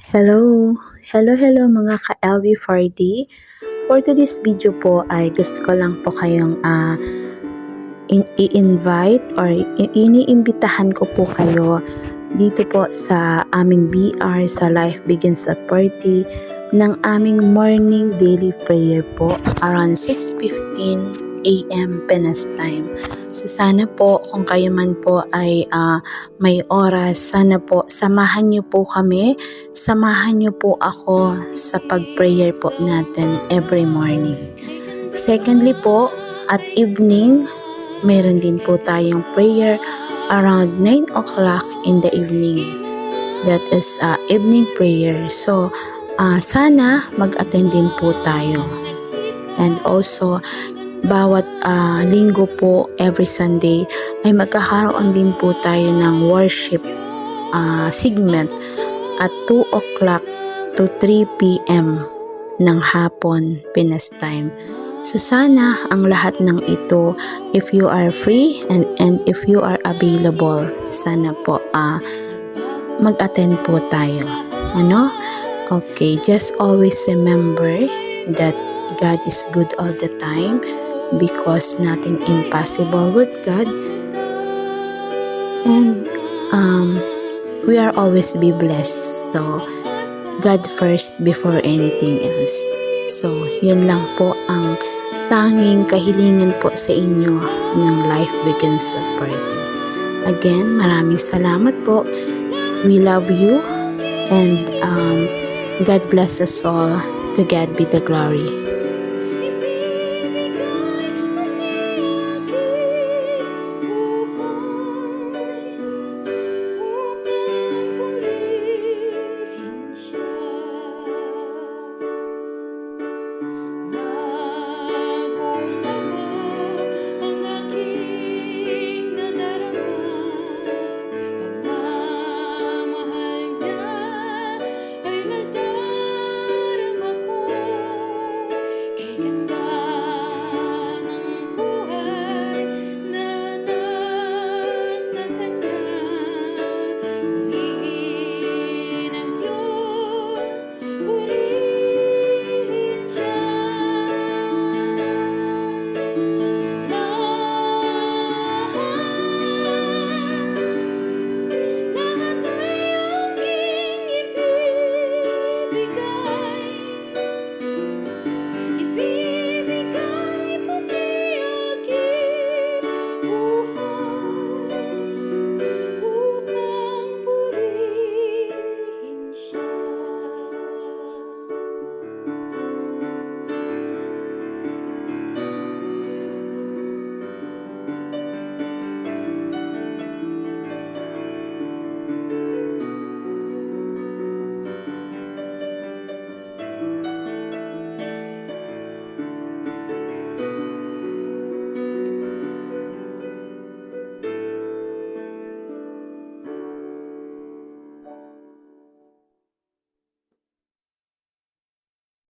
Hello! Hello mga ka-LV4D. For today's video po ay gusto ko lang po kayong i-invite or iniimbitahan ko po kayo dito po sa aming BR sa Life Begins at 40 ng aming morning daily prayer po around 6:15 AM Pinas time. So sana po kung kayo man po ay may oras, sana po samahan niyo po kami, samahan niyo po ako sa pag-prayer po natin every morning. Secondly po, at evening, meron din po tayong prayer around 9 o'clock in the evening. That is evening prayer. So, sana mag-attend din po tayo. And also, bawat linggo po, every Sunday, ay magkakaroon din po tayo ng worship segment at 2 o'clock to 3 p.m. ng hapon, Pinas time. So sana ang lahat ng ito, if you are free and if you are available, sana po mag-attend po tayo. Ano? Okay, just always remember that God is good all the time because nothing impossible with God. And we are always be blessed. So, God first before anything else. So, yun lang po ang tanging kahilingan po sa inyo ng Life Begins at 40. Again, maraming salamat po. We love you and God bless us all. To God be the glory.